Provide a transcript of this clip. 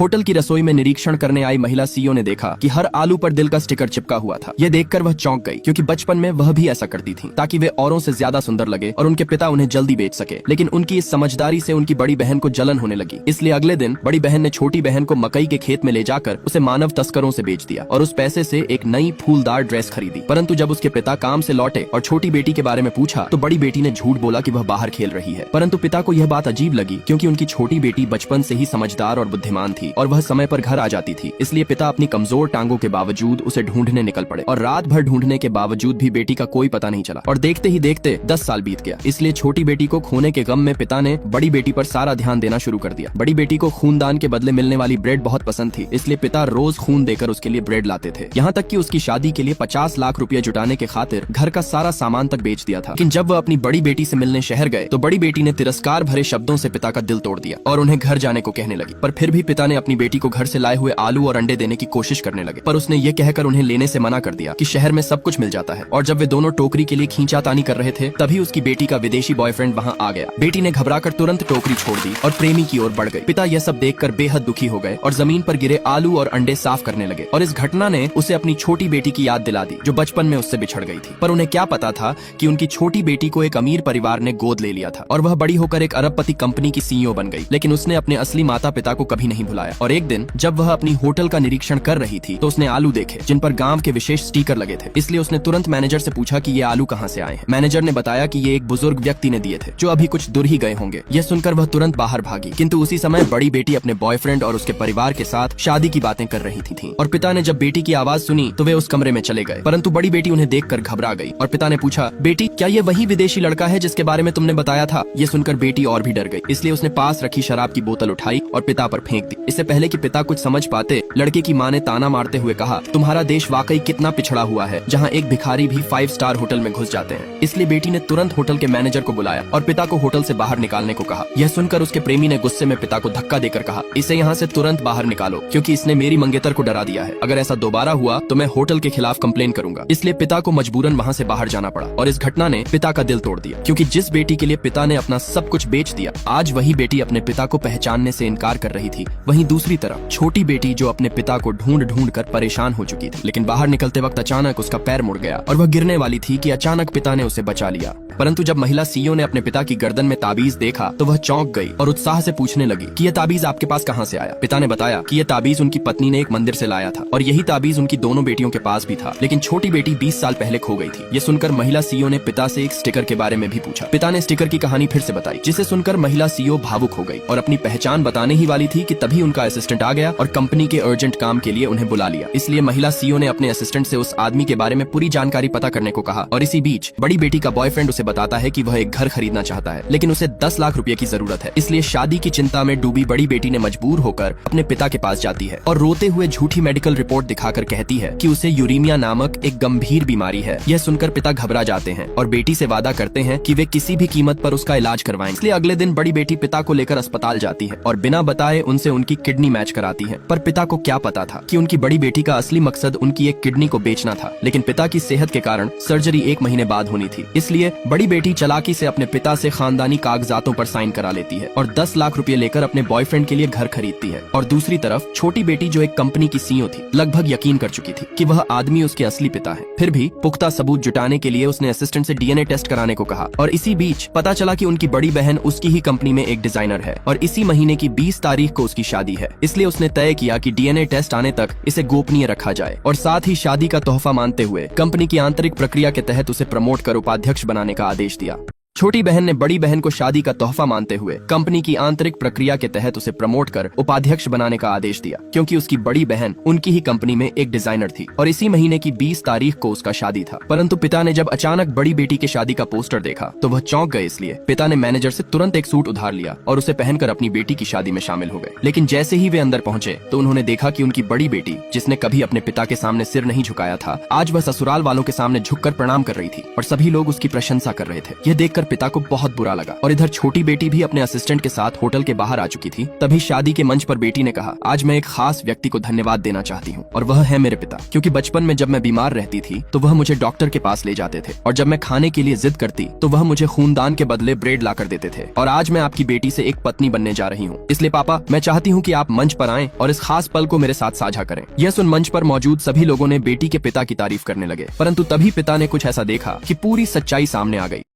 Hotel की रसोई में निरीक्षण करने आई महिला सीईओ ने देखा कि हर आलू पर दिल का स्टिकर चिपका हुआ था। यह देखकर वह चौंक गई, क्योंकि बचपन में वह भी ऐसा करती थी ताकि वे औरों से ज्यादा सुंदर लगे और उनके पिता उन्हें जल्दी बेच सके। लेकिन उनकी इस समझदारी से उनकी बड़ी बहन को जलन होने लगी। इसलिए अगले दिन बड़ी बहन ने छोटी बहन को मकई के खेत में ले जाकर उसे मानव तस्करों से बेच दिया और उस पैसे से एक नई फूलदार ड्रेस खरीदी। परंतु जब उसके पिता काम से लौटे और छोटी बेटी के बारे में पूछा तो बड़ी बेटी ने झूठ बोला कि वह बाहर खेल रही है। परंतु पिता को यह बात अजीब लगी, क्योंकि उनकी छोटी बेटी बचपन से ही समझदार और बुद्धिमान थी और वह समय पर घर आ जाती थी। इसलिए पिता अपनी कमजोर टांगों के बावजूद उसे ढूंढने निकल पड़े और रात भर ढूंढने के बावजूद भी बेटी का कोई पता नहीं चला और देखते ही देखते 10 साल बीत गया। इसलिए छोटी बेटी को खोने के गम में पिता ने बड़ी बेटी पर सारा ध्यान देना शुरू कर दिया। बड़ी बेटी को खूनदान के बदले मिलने वाली ब्रेड बहुत पसंद थी, इसलिए पिता रोज खून देकर उसके लिए ब्रेड लाते थे। यहाँ तक कि उसकी शादी के लिए 50 लाख रुपया जुटाने के खातिर घर का सारा सामान तक बेच दिया था। लेकिन जब वह अपनी बड़ी बेटी से मिलने शहर गए तो बड़ी बेटी ने तिरस्कार भरे शब्दों से पिता का दिल तोड़ दिया और उन्हें घर जाने को कहने लगी। पर फिर भी पिता ने अपनी बेटी को घर से लाए हुए आलू और अंडे देने की कोशिश करने लगे, पर उसने ये कहकर उन्हें लेने से मना कर दिया कि शहर में सब कुछ मिल जाता है। और जब वे दोनों टोकरी के लिए खींचातानी कर रहे थे तभी उसकी बेटी का विदेशी बॉयफ्रेंड वहाँ आ गया। बेटी ने घबराकर तुरंत टोकरी छोड़ दी और प्रेमी की ओर बढ़ गई। पिता यह सब देखकर बेहद दुखी हो गए और जमीन पर गिरे आलू और अंडे साफ करने लगे। और इस घटना ने उसे अपनी छोटी बेटी की याद दिला दी जो बचपन में उससे बिछड़ गई थी। पर उन्हें क्या पता था कि उनकी छोटी बेटी को एक अमीर परिवार ने गोद ले लिया था और वह बड़ी होकर एक अरबपति कंपनी की सीईओ बन गई। लेकिन उसने अपने असली माता पिता को कभी नहीं भुलाया। और एक दिन जब वह अपनी होटल का निरीक्षण कर रही थी तो उसने आलू देखे जिन पर गांव के विशेष स्टिकर लगे थे। इसलिए उसने तुरंत मैनेजर से पूछा कि ये आलू कहाँ से आए हैं। मैनेजर ने बताया कि ये एक बुजुर्ग व्यक्ति ने दिए थे जो अभी कुछ दूर ही गए होंगे। यह सुनकर वह तुरंत बाहर भागी, किंतु उसी समय बड़ी बेटी अपने बॉयफ्रेंड और उसके परिवार के साथ शादी की बातें कर रही थी। और पिता ने जब बेटी की आवाज सुनी तो वे उस कमरे में चले गए। परंतु बड़ी बेटी उन्हें देखकर घबरा गई और पिता ने पूछा, बेटी क्या ये वही विदेशी लड़का है जिसके बारे में तुमने बताया था? ये सुनकर बेटी और भी डर गई। इसलिए उसने पास रखी शराब की बोतल उठाई और पिता पर फेंक दी। इससे पहले कि पिता कुछ समझ पाते, लड़के की माँ ने ताना मारते हुए कहा, तुम्हारा देश वाकई कितना पिछड़ा हुआ है जहाँ एक भिखारी भी 5 स्टार होटल में घुस जाते हैं। इसलिए बेटी ने तुरंत होटल के मैनेजर को बुलाया और पिता को होटल से बाहर निकालने को कहा। यह सुनकर उसके प्रेमी ने गुस्से में पिता को धक्का देकर कहा, इसे यहाँ से तुरंत बाहर निकालो, क्योंकि इसने मेरी मंगेतर को डरा दिया है। अगर ऐसा दोबारा हुआ तो मैं होटल के खिलाफ कंप्लेन करूंगा। इसलिए पिता को मजबूरन वहाँ से बाहर जाना पड़ा और इस घटना ने पिता का दिल तोड़ दिया, क्योंकि जिस बेटी के लिए पिता ने अपना सब कुछ बेच दिया, आज वही बेटी अपने पिता को पहचानने से इनकार कर रही थी। वहीं दूसरी तरफ छोटी बेटी जो अपने पिता को ढूंढ ढूंढ कर परेशान हो चुकी थी, लेकिन बाहर निकलते वक्त अचानक उसका पैर मुड़ गया और वह गिरने वाली थी कि अचानक पिता ने उसे बचा लिया। परंतु जब महिला सीईओ ने अपने पिता की गर्दन में ताबीज देखा तो वह चौंक गई और उत्साह से पूछने लगी कि यह ताबीज आपके पास कहाँ से आया? पिता ने बताया कि यह ताबीज उनकी पत्नी ने एक मंदिर से लाया था और यही ताबीज उनकी दोनों बेटियों के पास भी था, लेकिन छोटी बेटी 20 साल पहले खो गई थी। ये सुनकर महिला सीईओ ने पिता से एक स्टिकर के बारे में भी पूछा। पिता ने स्टिकर की कहानी फिर से बताई, जिसे सुनकर महिला सीईओ भावुक हो गई और अपनी पहचान बताने ही वाली थी कि तभी उनका असिस्टेंट आ गया और कंपनी के अर्जेंट काम के लिए उन्हें बुला लिया। इसलिए महिला सीईओ ने अपने असिस्टेंट से उस आदमी के बारे में पूरी जानकारी पता करने को कहा। और इसी बीच बड़ी बेटी का बॉयफ्रेंड उसे बताता है कि वह घर खरीदना चाहता है, लेकिन उसे 10 लाख रुपए की जरूरत है। इसलिए शादी की चिंता में डूबी बड़ी बेटी ने मजबूर होकर अपने पिता के पास जाती है और रोते हुए झूठी मेडिकल रिपोर्ट दिखाकर कहती है कि उसे यूरेमिया नामक एक गंभीर बीमारी है। यह सुनकर पिता घबरा जाते हैं और बेटी से वादा करते हैं कि वे किसी भी कीमत पर उसका इलाज करवाएंगे। इसलिए अगले दिन बड़ी बेटी पिता को लेकर अस्पताल जाती है और बिना बताए उनसे उनकी किडनी मैच कराती है। पर पिता को क्या पता था कि उनकी बड़ी बेटी का असली मकसद उनकी एक किडनी को बेचना था। लेकिन पिता की सेहत के कारण सर्जरी 1 महीने बाद होनी थी। इसलिए बड़ी बेटी चालाकी से अपने पिता से खानदानी कागजातों पर साइन करा लेती है और 10 लाख रुपए लेकर अपने बॉयफ्रेंड के लिए घर खरीदती है। और दूसरी तरफ छोटी बेटी जो एक कंपनी की सीईओ थी, लगभग यकीन कर चुकी थी कि वह आदमी उसके असली पिता है। फिर भी पुख्ता सबूत जुटाने के लिए उसने असिस्टेंट से डीएनए टेस्ट कराने को कहा। और इसी बीच पता चला कि उनकी बड़ी बहन उसकी ही कंपनी में एक डिजाइनर है और इसी महीने की 20 तारीख को उसकी शादी है। इसलिए उसने तय किया कि डीएनए टेस्ट आने तक इसे गोपनीय रखा जाए और साथ ही शादी का तोहफा मानते हुए कंपनी की आंतरिक प्रक्रिया के तहत उसे प्रमोट कर उपाध्यक्ष बनाने का आदेश दिया। छोटी बहन ने बड़ी बहन को शादी का तोहफा मानते हुए कंपनी की आंतरिक प्रक्रिया के तहत उसे प्रमोट कर उपाध्यक्ष बनाने का आदेश दिया, क्योंकि उसकी बड़ी बहन उनकी ही कंपनी में एक डिजाइनर थी और इसी महीने की 20 तारीख को उसका शादी था। परंतु पिता ने जब अचानक बड़ी बेटी के शादी का पोस्टर देखा तो वह चौंक गए। इसलिए पिता ने मैनेजर से तुरंत एक सूट उधार लिया और उसे पहनकर अपनी बेटी की शादी में शामिल हो गए। लेकिन जैसे ही वे अंदर पहुंचे तो उन्होंने देखा कि उनकी बड़ी बेटी, जिसने कभी अपने पिता के सामने सिर नहीं झुकाया था, आज वह ससुराल वालों के सामने झुककर प्रणाम कर रही थी और सभी लोग उसकी प्रशंसा कर रहे थे। यह देखकर पिता को बहुत बुरा लगा। और इधर छोटी बेटी भी अपने असिस्टेंट के साथ होटल के बाहर आ चुकी थी। तभी शादी के मंच पर बेटी ने कहा, आज मैं एक खास व्यक्ति को धन्यवाद देना चाहती हूँ और वह है मेरे पिता, क्योंकि बचपन में जब मैं बीमार रहती थी तो वह मुझे डॉक्टर के पास ले जाते थे और जब मैं खाने के लिए जिद करती तो वह मुझे खूनदान के बदले ब्रेड ला कर देते थे। और आज मैं आपकी बेटी से एक पत्नी बनने जा रही हूँ, इसलिए पापा मैं चाहती हूँ कि आप मंच पर आएं और इस खास पल को मेरे साथ साझा करें। यह सुन मंच पर मौजूद सभी लोगों ने बेटी के पिता की तारीफ करने लगे, परंतु तभी पिता ने कुछ ऐसा देखा कि पूरी सच्चाई सामने आ गई।